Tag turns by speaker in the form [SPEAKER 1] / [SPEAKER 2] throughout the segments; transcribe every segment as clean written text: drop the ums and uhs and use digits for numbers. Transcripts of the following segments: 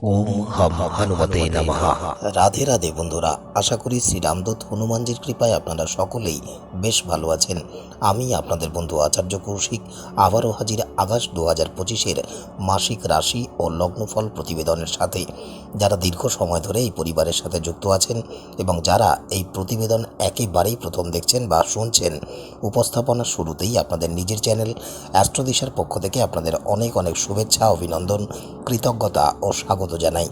[SPEAKER 1] ওম হম হনুমতে নমঃ।
[SPEAKER 2] রাধে রাধে বন্ধুরা, আশা করি শ্রীরামদূত হনুমানজির কৃপায় আপনারা সকলেই বেশ ভালো আছেন। আমি আপনাদের বন্ধু আচার্য কৌশিক আবারও হাজির আগস্ট 2025-এর মাসিক রাশি ও লগ্নফল প্রতিবেদনের সাথে। যারা দীর্ঘ সময় ধরে এই পরিবারের সাথে যুক্ত আছেন এবং যারা এই প্রতিবেদন একেবারেই প্রথম দেখছেন বা শুনছেন, উপস্থাপনার শুরুতেই আপনাদের নিজের চ্যানেল অ্যাস্ট্রোদিশার পক্ষ থেকে আপনাদের অনেক অনেক শুভেচ্ছা, অভিনন্দন, কৃতজ্ঞতা ও স্বাগত জানাই।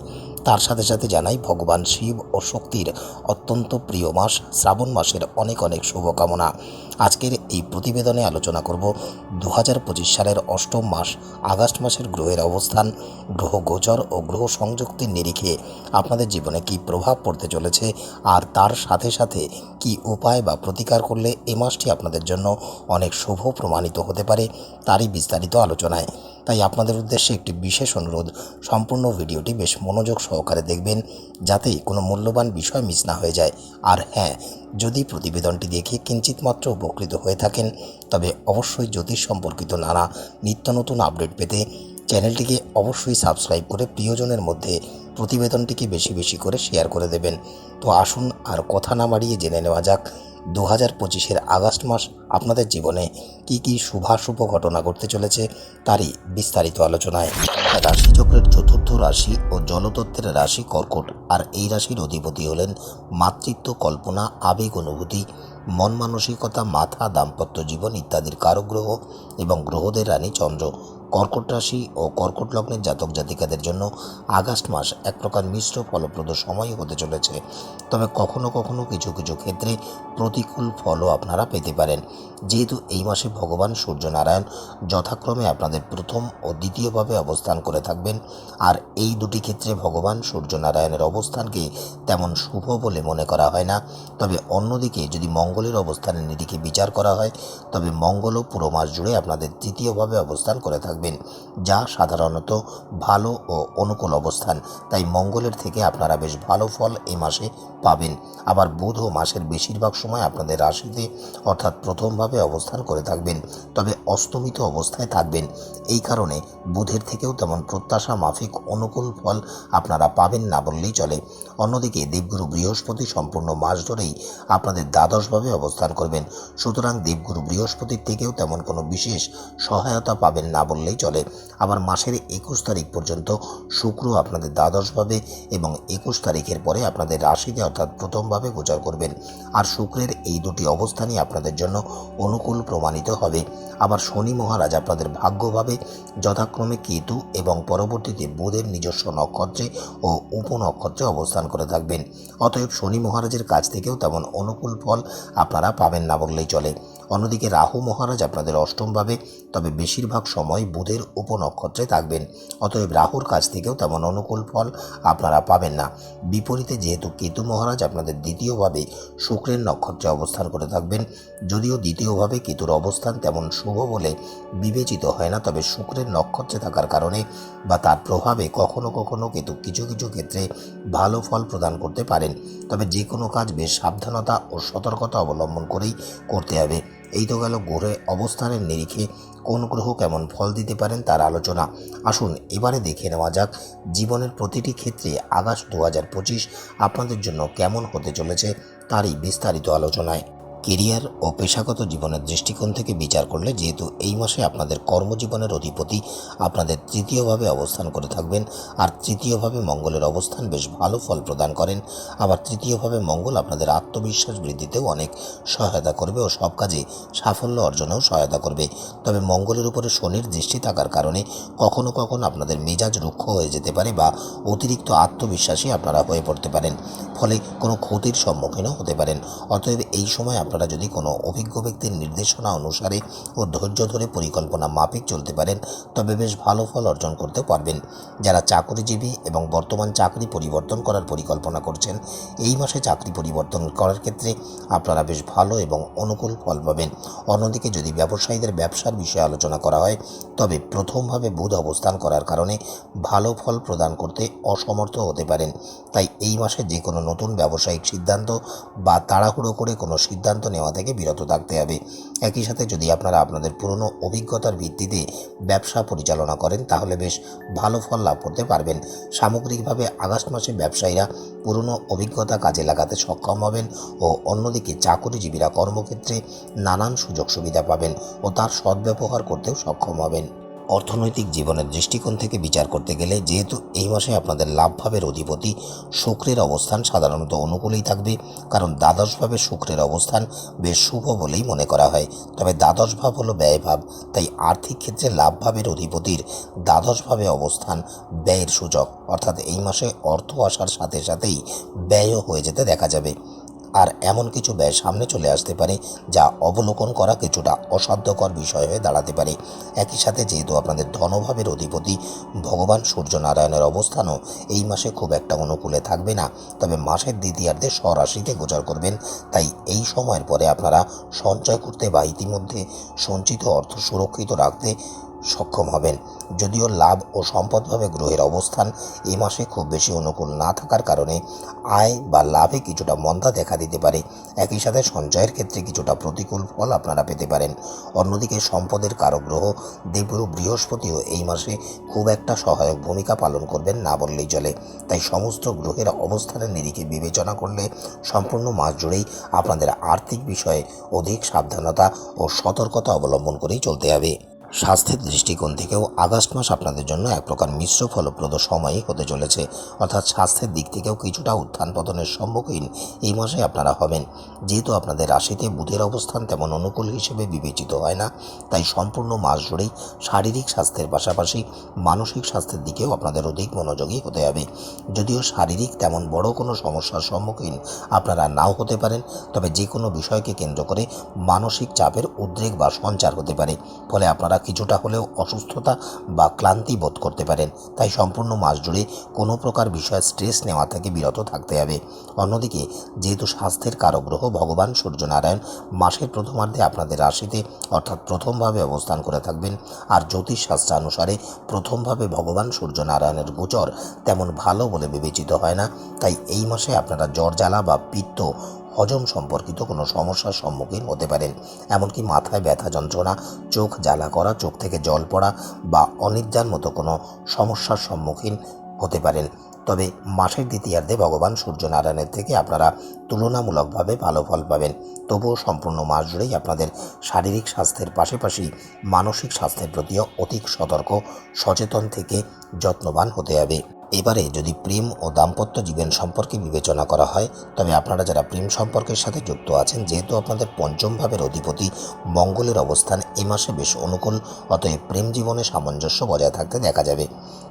[SPEAKER 2] তার সাথে সাথে জানাই ভগবান শিব ও শক্তির অত্যন্ত প্রিয় মাস শ্রাবণ মাসের অনেক অনেক শুভকামনা। আজকের এই প্রতিবেদনে আলোচনা করব 2025 সালের অষ্টম মাস আগস্ট মাসের গ্রহের অবস্থান, গ্রহ গোচর ও গ্রহ সংযুক্তির নিরিখে আপনাদের জীবনে কী প্রভাব পড়তে চলেছে, আর তার সাথে সাথে কি উপায় বা প্রতিকার করলে এ মাসটি আপনাদের জন্য অনেক শুভ প্রমাণিত হতে পারে, তারই বিস্তারিত আলোচনায়। তাই আপনাদের উদ্দেশ্যে একটি বিশেষ অনুরোধ, সম্পূর্ণ ভিডিওটি বেশ মনোযোগ সহকারে দেখবেন, যাতে কোনো মূল্যবান বিষয় মিস না হয়ে যায়। আর হ্যাঁ, যদি প্রতিবেদনটি দেখে কিঞ্চিত মাত্র উপকৃত হয়ে থাকেন, তবে অবশ্যই জ্যোতিষ সম্পর্কিত নানা নিত্য নতুন আপডেট পেতে চ্যানেলটিকে অবশ্যই সাবস্ক্রাইব করে প্রিয়জনের মধ্যে প্রতিবেদনটিকে বেশি বেশি করে শেয়ার করে দেবেন। তো আসুন আর কথা না বাড়িয়ে জেনে নেওয়া যাক 2025-এর আগস্ট মাস আপনাদের জীবনে কি কি শুভাশুভ ঘটনা ঘটতে চলেছে, তারই বিস্তারিত আলোচনায়। রাশিচক্রের চতুর্থ রাশি ও জলতত্ত্বের রাশি কর্কট, আর এই রাশির অধিপতি হলেন মাতৃত্ব, কল্পনা, আবেগ, অনুভূতি, মন মানসিকতা, মাথা, দাম্পত্য জীবন ইত্যাদির কারক গ্রহ এবং গ্রহদের রানী চন্দ্র। কর্কট রাশি ও কর্কট লগ্নের জাতক জাতিকাদের জন্য আগস্ট মাস এক প্রকার মিশ্র ফলপ্রদ সময় হতে চলেছে। তবে কখনো কখনো কিছু কিছু ক্ষেত্রে প্রতিকূল ফলও আপনারা পেতে পারেন, যেহেতু এই মাসে ভগবান সূর্যনারায়ণ যথাক্রমে আপনাদের প্রথম ও দ্বিতীয়ভাবে অবস্থান করে থাকবেন। আর এই দুটি ক্ষেত্রে ভগবান সূর্যনারায়ণের অবস্থানকে তেমন শুভ বলে মনে করা হয় না। তবে অন্যদিকে যদি মঙ্গলের অবস্থানের নিরিখে বিচার করা হয়, তবে মঙ্গলও পুরো মাস জুড়ে আপনাদের তৃতীয়ভাবে অবস্থান করে থাকবেন, যা সাধারণত ভালো ও অনুকূল অবস্থান। তাই মঙ্গলের থেকে আপনারা বেশ ভালো ফল এই মাসে পাবেন। আবার বুধও মাসের বেশিরভাগ সময় আপনাদের রাশিতে অর্থাৎ প্রথমভাবে অবস্থান করে থাকবেন, তবে অস্তমিত অবস্থায় থাকবেন। এই কারণে বুধের থেকেও তেমন প্রত্যাশা মাফিক অনুকূল ফল আপনারা পাবেন না বললেই চলে। অন্যদিকে দেবগুরু বৃহস্পতি সম্পূর্ণ মাস ধরেই আপনাদের দ্বাদশভাবে অবস্থান করবেন, সুতরাং দেবগুরু বৃহস্পতির থেকেও তেমন কোনো বিশেষ সহায়তা পাবেন না বললেই চলে। আবার মাসের 21 তারিখ পর্যন্ত শুক্র আপনাদের দ্বাদশভাবে এবং 21 তারিখের পরে আপনাদের রাশিতে অর্থাৎ প্রথমভাবে গোচর করবেন। আর শুক্রের এই দুটি অবস্থানই আপনাদের জন্য অনুকূল প্রমাণিত হবে। আবার শনি মহারাজ আপনাদের ভাগ্যভাবে যথাক্রমে কেতু এবং পরবর্তীতে বুধের নিজস্ব নক্ষত্রে ও উপনক্ষত্রে অবস্থান করে থাকবেন। অতএব শনি মহারাজের কাছ থেকেও তেমন অনুকূল ফল আপনারা পাবেন না বললেই চলে। অন্যদিকে রাহু মহারাজ আপনাদের অষ্টমভাবে, তবে বেশিরভাগ সময় বুধের উপনক্ষত্রে থাকবেন। অতএব রাহুর কাছ থেকেও তেমন অনুকূল ফল আপনারা পাবেন না। বিপরীতে যেহেতু কেতু মহারাজ আপনাদের দ্বিতীয়ভাবে শুক্রের নক্ষত্রে অবস্থান করে থাকবেন, যদিও দ্বিতীয়ভাবে কেতুর অবস্থান তেমন শুভ বলে বিবেচিত হয় না, তবে শুক্রের নক্ষত্রে থাকার কারণে বা তার প্রভাবে কখনো কখনো কেতু কিছু কিছু ক্ষেত্রে ভালো ফল প্রদান করতে পারেন। তবে যে কোনো কাজ বেশ সাবধানতা ও সতর্কতা অবলম্বন করেই করতে হবে। এই তো গেল গ্রহে অবস্থানের নিরিখে কোন গ্রহ কেমন ফল দিতে পারেন তার আলোচনা। আসুন এবারে দেখে নেওয়া যাক জীবনের প্রতিটি ক্ষেত্রে আগস্ট 2025 আপনাদের জন্য কেমন হতে চলেছে, তারই বিস্তারিত আলোচনায়। কেরিয়ার ও পেশাগত জীবনের দৃষ্টিকোণ থেকে বিচার করলে, যেহেতু এই মাসে আপনাদের কর্মজীবনের অধিপতি আপনাদের তৃতীয়ভাবে অবস্থান করে থাকবেন, আর তৃতীয়ভাবে মঙ্গলের অবস্থান বেশ ভালো ফল প্রদান করেন। আবার তৃতীয়ভাবে মঙ্গল আপনাদের আত্মবিশ্বাস বৃদ্ধিতেও অনেক সহায়তা করবে ও সব কাজে সাফল্য অর্জনেও সহায়তা করবে। তবে মঙ্গলের উপরে শনির দৃষ্টি থাকার কারণে কখনো কখনো আপনাদের মেজাজ রুক্ষ হয়ে যেতে পারে বা অতিরিক্ত আত্মবিশ্বাসী আপনারা হয়ে পড়তে পারেন, ফলে কোনো ক্ষতির সম্মুখীনও হতে পারেন। অতএব এই সময় আপনারা যদি কোনো অভিজ্ঞ ব্যক্তির নির্দেশনা অনুসারে ও ধৈর্য ধরে পরিকল্পনা মাফিক চলতে পারেন, তবে বেশ ভালো ফল অর্জন করতে পারবেন। যারা চাকরিজীবী এবং বর্তমান চাকরি পরিবর্তন করার পরিকল্পনা করছেন, এই মাসে চাকরি পরিবর্তন করার ক্ষেত্রে আপনারা বেশ ভালো এবং অনুকূল ফল পাবেন। অন্যদিকে যদি ব্যবসায়ীদের ব্যবসার বিষয়ে আলোচনা করা হয়, তবে প্রথমভাবে বুধ অবস্থান করার কারণে ভালো ফল প্রদান করতে অসমর্থ হতে পারেন। তাই এই মাসে যে কোনো নতুন ব্যবসায়িক সিদ্ধান্ত বা তাড়াহুড়ো করে কোনো সিদ্ধান্ত সিদ্ধান্ত নেওয়া থেকে বিরত থাকতে হবে। একই সাথে যদি আপনারা আপনাদের পুরনো অভিজ্ঞতার ভিত্তিতে ব্যবসা পরিচালনা করেন তাহলে বেশ ভালো ফল লাভ করতে পারবেন। সামগ্রিকভাবে আগস্ট মাসে ব্যবসায়ীরা পুরনো অভিজ্ঞতা কাজে লাগাতে সক্ষম হবেন ও অন্যদিকে চাকরিজীবীরা কর্মক্ষেত্রে নানান সুযোগ সুবিধা পাবেন ও তার সদ্ব্যবহার করতেও সক্ষম হবেন। অর্থনৈতিক জীবনের দৃষ্টিকোণ থেকে বিচার করতে গেলে যেহেতু এই মাসে আপনাদের লাভভাবের অধিপতি শুক্রের অবস্থান সাধারণত অনুকূলেই থাকবে, কারণ দ্বাদশভাবে শুক্রের অবস্থান বেশ শুভ বলেই মনে করা হয়। তবে দ্বাদশ ভাব হলো ব্যয়ভাব, তাই আর্থিক ক্ষেত্রে লাভভাবের অধিপতির দ্বাদশভাবে অবস্থান ব্যয়ের সূচক, অর্থাৎ এই মাসে অর্থ আসার সাথে সাথেই ব্যয়ও হয়ে যেতে দেখা যাবে। আর এমন কিছু ব্যয় সামনে চলে আসতে পারে যা অবলোকন করা কিছুটা অসাধ্যকর বিষয় হয়ে দাঁড়াতে পারে। একই সাথে যেহেতু আপনাদের ধনভাবের অধিপতি ভগবান সূর্যনারায়ণের অবস্থানও এই মাসে খুব একটা অনুকূলে থাকবে না, তবে মাসের দ্বিতীয়ার্ধে স্বরাশিতে গোচর করবেন, তাই এই সময়ের পরে আপনারা সঞ্চয় করতে বা ইতিমধ্যে সঞ্চিত অর্থ সুরক্ষিত রাখতে সক্ষম হবেন। যদিও লাভ ও সম্পদভাবে গ্রহের অবস্থান এ মাসে খুব বেশি অনুকূল না থাকার কারণে আয় বা লাভে কিছুটা মন্দা দেখা দিতে পারে। একই সাথে সঞ্চয়ের ক্ষেত্রে কিছুটা প্রতিকূল ফল আপনারা পেতে পারেন। অন্যদিকে সম্পদের কারক গ্রহ দেবগুরু বৃহস্পতিও এই মাসে খুব একটা সহায়ক ভূমিকা পালন করবেন না বললেই চলে। তাই সমস্ত গ্রহের অবস্থানের নিরিখে বিবেচনা করলে সম্পূর্ণ মাস জুড়েই আপনাদের আর্থিক বিষয়ে অধিক সাবধানতা ও সতর্কতা অবলম্বন করেই চলতে হবে। স্বাস্থ্যের দৃষ্টিকোণ থেকেও আগস্ট মাস আপনাদের জন্য এক প্রকার মিশ্র ফলপ্রদ সময়ই হতে চলেছে, অর্থাৎ স্বাস্থ্যের দিক থেকেও কিছুটা উত্থান পতনের সম্মুখীন এই মাসে আপনারা হবেন। যেহেতু আপনাদের রাশিতে বুধের অবস্থান তেমন অনুকূল হিসেবে বিবেচিত হয় না, তাই সম্পূর্ণ মাস জুড়েই শারীরিক স্বাস্থ্যের পাশাপাশি মানসিক স্বাস্থ্যের দিকেও আপনাদের অধিক মনোযোগী হতে হবে। যদিও শারীরিক তেমন বড় কোনো সমস্যার সম্মুখীন আপনারা নাও হতে পারেন, তবে যে কোনো বিষয়কে কেন্দ্র করে মানসিক চাপের উদ্রেক বা সঞ্চার হতে পারে, ফলে আপনারা কিছুটা হলেও অসুস্থতা বা ক্লান্তি বোধ করতে পারেন। তাই সম্পূর্ণ মাস জুড়ে কোনো প্রকার বিষয়ে স্ট্রেস নেওয়া থেকে বিরত থাকতে হবে। অন্যদিকে যেহেতু স্বাস্থ্যের কারক গ্রহ ভগবান সূর্যনারায়ণ মাসের প্রথমার্ধে আপনাদের রাশিতে অর্থাৎ প্রথমভাবে অবস্থান করে থাকবেন, আর জ্যোতিষশাস্ত্রানুসারে প্রথমভাবে ভগবান সূর্যনারায়ণের গোচর তেমন ভালো বলে বিবেচিত হয় না, তাই এই মাসে আপনারা জ্বর জ্বালা বা পিত্ত হজম সম্পর্কিত কোনো সমস্যার সম্মুখীন হতে পারেন। এমনকি মাথায় ব্যথা যন্ত্রণা, চোখ জ্বালা করা, চোখ থেকে জল পড়া বা অনিদ্রার মতো কোনো সমস্যার সম্মুখীন হতে পারেন। তবে মাসের দ্বিতীয়ার্ধে ভগবান সূর্যনারায়ণের থেকে আপনারা তুলনামূলকভাবে ভালো ফল পাবেন। তবুও সম্পূর্ণ মাস জুড়েই আপনাদের শারীরিক স্বাস্থ্যের পাশাপাশি মানসিক স্বাস্থ্যের প্রতিও অধিক সতর্ক সচেতন থেকে যত্নবান হতে হবে। এবারে যদি প্রেম ও দাম্পত্য জীবন সম্পর্কে বিবেচনা করা হয়, তবে আপনারা যারা প্রেম সম্পর্কের সাথে যুক্ত আছেন, যেহেতু আপনাদের পঞ্চম ভাবের অধিপতি মঙ্গলের অবস্থান এই মাসে বেশ অনুকূল, অতএব প্রেম জীবনে সামঞ্জস্য বজায় থাকতে দেখা যাবে।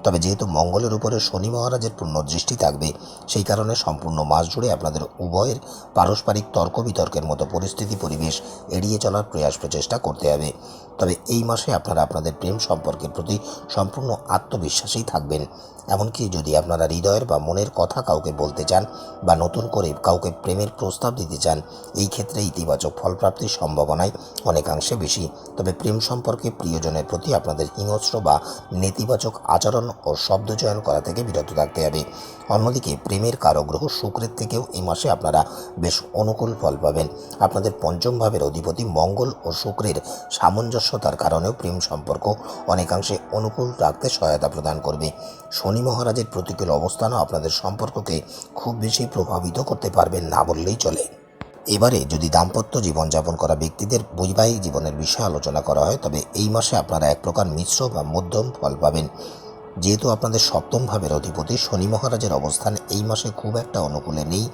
[SPEAKER 2] তবে যেহেতু মঙ্গলের উপরে শনি মহারাজের পূর্ণ দৃষ্টি থাকবে, সেই কারণে সম্পূর্ণ মাস জুড়ে আপনাদের উভয়ের পারস্পরিক তর্ক বিতর্কের মতো পরিস্থিতি পরিবেশ এড়িয়ে চলার প্রচেষ্টা করতে হবে। তবে এই মাসে আপনারা আপনাদের প্রেম সম্পর্কের প্রতি সম্পূর্ণ আত্মবিশ্বাসী থাকবেন। এমনকি যদি আপনারা হৃদয়ের বা মনের কথা কাউকে বলতে চান বা নতুন করে কাউকে প্রেমের প্রস্তাব দিতে চান, এই ক্ষেত্রে ইতিবাচক ফলপ্রাপ্তির সম্ভাবনাই অনেকাংশে বেশি। তবে প্রেম সম্পর্কে প্রিয়জনের প্রতি আপনাদের হিংস্র বা নেতিবাচক আচরণ ও শব্দচয়ন করা থেকে বিরত থাকতে হবে। অন্যদিকে প্রেমের কারক গ্রহ শুক্রের থেকেও এই মাসে আপনারা বেশ অনুকূল ফল পাবেন। আপনাদের পঞ্চম ভাবের অধিপতি মঙ্গল ও শুক্রের সামঞ্জস্যতার কারণেও প্রেম সম্পর্ক অনেকাংশে অনুকূল রাখতে সহায়তা প্রদান করবে। শনি মহারাজের প্রতিকূল অবস্থানও আপনাদের সম্পর্ককে খুব বেশি প্রভাবিত করতে পারবেন না বললেই চলে। এবারে যদি দাম্পত্য জীবনযাপন করা ব্যক্তিদের বৈবাহিক জীবনের বিষয়ে আলোচনা করা হয়, তবে এই মাসে আপনারা এক প্রকার মিশ্র বা মধ্যম ফল পাবেন। যেহেতু আপনাদের সপ্তম ভাবের অধিপতি শনি মহারাজের অবস্থান এই মাসে খুব একটা অনুকূলে নেই,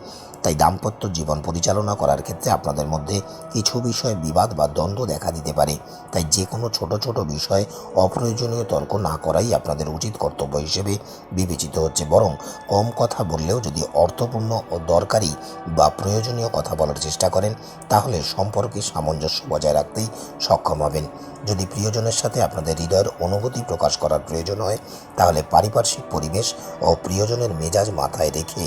[SPEAKER 2] তাই দাম্পত্য জীবন পরিচালনা করার ক্ষেত্রে আপনাদের মধ্যে কিছু বিষয়ে বিবাদ বা দ্বন্দ্ব দেখা দিতে পারে। তাই যে কোনো ছোট ছোট বিষয়ে অপ্রয়োজনীয় তর্ক না করাই আপনাদের উচিত কর্তব্য হিসেবে বিবেচিত হচ্ছে। বরং কম কথা বললেও যদি অর্থপূর্ণ ও দরকারি বা প্রয়োজনীয় কথা বলার চেষ্টা করেন, তাহলে সম্পর্কে সামঞ্জস্য বজায় রাখতেই সক্ষম হবেন। যদি প্রিয়জনের সাথে আপনাদের হৃদয়ের অনুভূতি প্রকাশ করার প্রয়োজন হয়, তাহলে পারিপার্শ্বিক পরিবেশ ও প্রিয়জনের মেজাজ মাথায় রেখে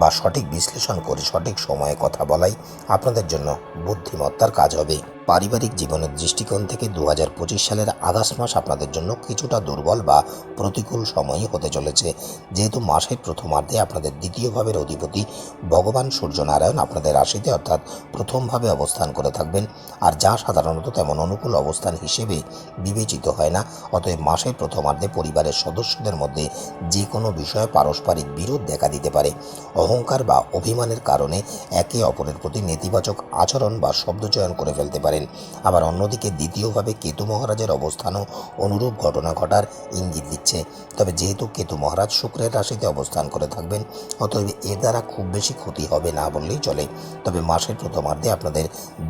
[SPEAKER 2] বা সঠিক বিশ্লেষণ করে সঠিক সময়ে কথা বলাই আপনাদের জন্য বুদ্ধিমত্তার কাজ হবে। পারিবারিক জীবনের দৃষ্টিকোণ থেকে 2025 সালের আগস্ট মাস আপনাদের জন্য কিছুটা দুর্বল বা প্রতিকূল সময়ই হতে চলেছে, যেহেতু মাসের প্রথমার্ধে আপনাদের দ্বিতীয় ভাবের অধিপতি ভগবান সূর্যনারায়ণ আপনাদের রাশিতে অর্থাৎ প্রথমভাবে অবস্থান করে থাকবেন, আর যা সাধারণত তেমন অনুকূল অবস্থান হিসেবে বিবেচিত হয় না। অতএব মাসের প্রথমার্ধে পরিবারের সদস্যদের মধ্যে যে কোনো বিষয়ে পারস্পরিক বিরোধ দেখা দিতে পারে। অহংকার বা অভিমানের কারণে একে অপরের প্রতি নেতিবাচক আচরণ বা শব্দচয়ন করে ফেলতে পারেন। আবার অন্যদিকে দ্বিতীয়ভাবে কেতু মহারাজের অবস্থানও অনুরূপ ঘটনা ঘটার ইঙ্গিত দিচ্ছে। তবে যেহেতু কেতু মহারাজ শুক্রের রাশিতে অবস্থান করে থাকবেন, অতএব এর দ্বারা খুব বেশি ক্ষতি হবে না বললেই চলে। তবে মাসের প্রথমার্ধে আপনাদের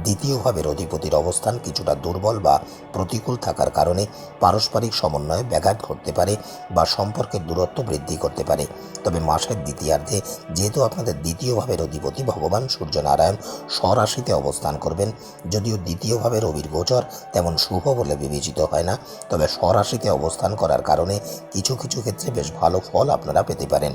[SPEAKER 2] দ্বিতীয় ভাবের অধিপতির অবস্থান কিছুটা দুর্বল বা প্রতিকূল থাকার কারণে পারস্পরিক সমন্বয়ে ব্যাঘাত ঘটতে পারে বা সম্পর্কের দূরত্ব বৃদ্ধি করতে পারে। তবে মাসের দ্বিতীয়ার্ধে যেহেতু আপনাদের দ্বিতীয় ভাবের অধিপতি ভগবান সূর্যনারায়ণ স্বরাশিতে অবস্থান করবেন, যদিও দ্বিতীয়ভাবে রবির গোচর তেমন শুভ বলে বিবেচিত হয় না, তবে স্বরাশিতে অবস্থান করার কারণে কিছু কিছু ক্ষেত্রে বেশ ভালো ফল আপনারা পেতে পারেন।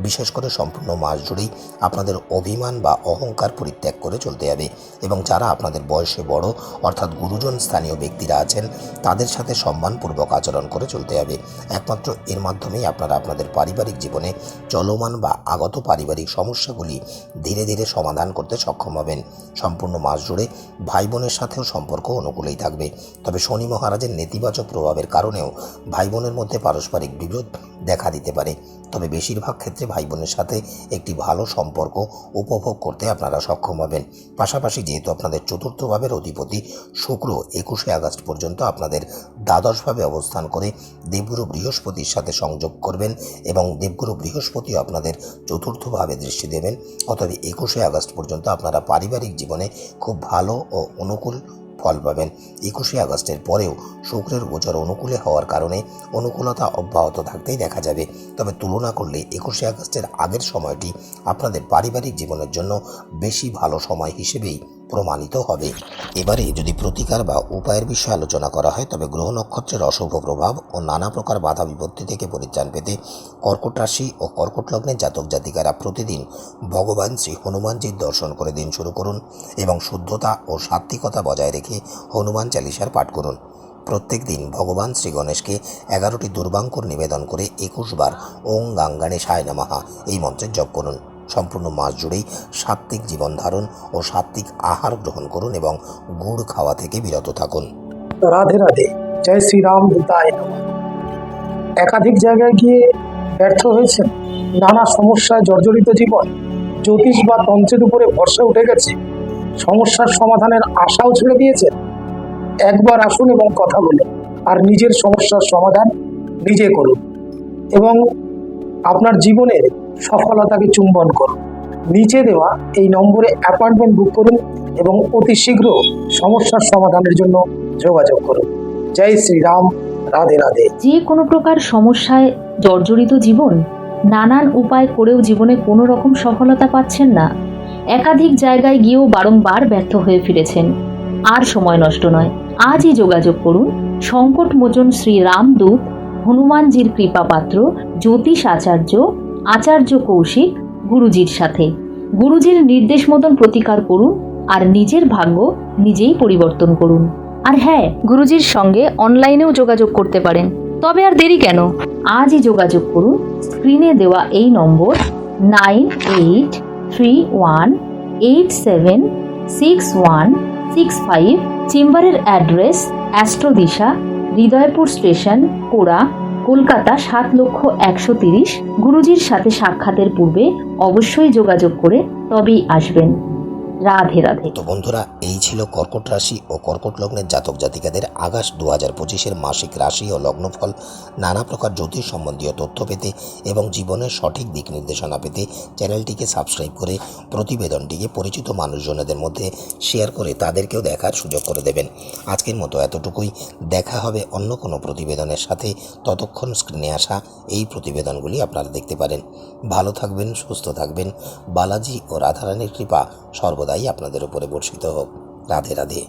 [SPEAKER 2] বিশেষ করে সম্পূর্ণ মাস জুড়েই আপনাদের অভিমান বা অহংকার পরিত্যাগ করে চলতে হবে, এবং যারা আপনাদের বয়সে বড় অর্থাৎ গুরুজন স্থানীয় ব্যক্তিরা আছেন তাদের সাথে সম্মানপূর্বক আচরণ করে চলতে হবে। একমাত্র এর মাধ্যমেই আপনারা আপনাদের পারিবারিক জীবনে চলমান বা আগত পারিবারিক সমস্যাগুলি ধীরে ধীরে সমাধান করতে সক্ষম হবেন। সম্পূর্ণ মাস জুড়ে ভাই বোনের সাথেও সম্পর্ক অনুকূলেই থাকবে। তবে শনি মহারাজের নেতিবাচক প্রভাবের কারণেও ভাই বোনের মধ্যে পারস্পরিক বিরোধ দেখা দিতে পারে। তবে বেশিরভাগ ক্ষেত্রে ভাই বোনের সাথে একটি ভালো সম্পর্ক উপভোগ করতে আপনারা সক্ষম হবেন। পাশাপাশি যেহেতু আপনাদের চতুর্থ ভাবের অধিপতি শুক্র 21শে আগস্ট পর্যন্ত আপনাদের দ্বাদশভাবে অবস্থান করে দেবগুরু বৃহস্পতির সাথে সংযোগ করবেন এবং দেবগুরু বৃহস্পতিও আপনাদের চতুর্থভাবে দৃষ্টি দেবেন, অতএব 21শে আগস্ট পর্যন্ত আপনারা পারিবারিক জীবনে খুব ভালো ও অনুকূল ফল পাবেন। 21শে আগস্টের পরেও শুক্রের গোচর অনুকূলে হওয়ার কারণে অনুকূলতা অব্যাহত থাকতেই দেখা যাবে। তবে তুলনা করলে 21শে আগস্টের আগের সময়টি আপনাদের পারিবারিক জীবনের জন্য বেশি ভালো সময় হিসেবেই প্রমাণিত হবে। এবারে যদি প্রতিকার বা উপায়ের বিষয়ে আলোচনা করা হয়, তবে গ্রহ নক্ষত্রের অশুভ প্রভাব ও নানা প্রকার বাধা বিপত্তি থেকে পরিত্রাণ পেতে কর্কট রাশি ও কর্কট লগ্নের জাতক জাতিকারা প্রতিদিন ভগবান শ্রী হনুমানজির দর্শন করে দিন শুরু করুন এবং শুদ্ধতা ও সাত্ত্বিকতা বজায় রেখে হনুমান চালিসার পাঠ করুন। প্রত্যেক দিন ভগবান শ্রী গণেশকে 11টি দুর্বাঙ্কুর নিবেদন করে 21 বার ওং গাঙ্গানেশায় নমঃ এই মন্ত্রের জপ করুন। সম্পূর্ণ মাস জুড়েই সাত্ত্বিক জীবন ধারণ ও সাত্ত্বিক আহার গ্রহণ করুন এবং গুড় খাওয়া থেকে বিরত থাকুন।
[SPEAKER 3] রাধে রাধে, জয় শ্রীরাম দূতায় নমঃ। একাধিক জায়গায় গিয়ে ব্যর্থ হয়েছেন, নানা সমস্যায় জর্জরিত জীবন, জ্যোতিষ বা তন্ত্রের উপরে ভরসা উঠে গেছে, সমস্যার সমাধানের আশাও ছেড়ে দিয়েছেন। একবার আসুন এবং কথা বলুন, আর নিজের সমস্যার সমাধান নিজে করুন এবং আপনার জীবনের সফলতাকে চুম্বন করুন। নিচে দেওয়া এই নম্বরে অ্যাপয়েন্টমেন্ট বুক করুন এবং অতি শীঘ্র সমস্যার সমাধানের জন্য যোগাযোগ করুন। জয় শ্রীরাম, রাধে রাধে।
[SPEAKER 4] যে কোনো প্রকার সমস্যায় জর্জরিত জীবন, নানান উপায় করেও জীবনে কোনো রকম সফলতা পাচ্ছেন না, একাধিক জায়গায় গিয়েও বারংবার ব্যর্থ হয়ে ফিরেছেন, আর সময় নষ্ট নয়, আজই যোগাযোগ করুন সংকটমোচন শ্রী রামদূত হনুমানজির কৃপাপাত্র জ্যোতিষ আচার্য কৌশিক গুরুজির সাথে। গুরুজির নির্দেশ মতন প্রতিকার করুন আর নিজের ভাগ্য নিজেই পরিবর্তন করুন। আর হ্যাঁ, গুরুজির সঙ্গে অনলাইনেও যোগাযোগ করতে পারেন। তবে আর দেরি কেন, আজই যোগাযোগ করুন স্ক্রিনে দেওয়া এই নম্বর 9831876165। চেম্বারের অ্যাড্রেস অ্যাস্ট্রোদিশা, হৃদয়পুর স্টেশন, কোড়া, কলকাতা ৭,১৩০,০০০। গুরুজির সাথে সাক্ষাতের পূর্বে অবশ্যই যোগাযোগ করে তবেই আসবেন। রাধে রাধে।
[SPEAKER 2] তো বন্ধুরা, এই ছিল কর্কট রাশি ও কর্কট লগ্নের জাতক জাতিকাদের আগস্ট 2025-এর মাসিক রাশি ও লগ্নফল। নানা প্রকার জ্যোতিষ সম্বন্ধীয় তথ্য পেতে এবং জীবনের সঠিক দিক নির্দেশনা পেতে চ্যানেলটিকে সাবস্ক্রাইব করে প্রতিবেদনটিকে পরিচিত মানুষজনদের মধ্যে শেয়ার করে তাদেরকেও দেখার সুযোগ করে দেবেন। আজকের মতো এতটুকুই, দেখা হবে অন্য কোনো প্রতিবেদনের সাথে। ততক্ষণ স্ক্রিনে আসা এই প্রতিবেদনগুলি আপনারা দেখতে পারেন। ভালো থাকবেন, সুস্থ থাকবেন। বালাজি ও রাধারানীর কৃপা সর্বদাই আপনাদের উপরে বর্ষিত হোক। রাধে রাধে।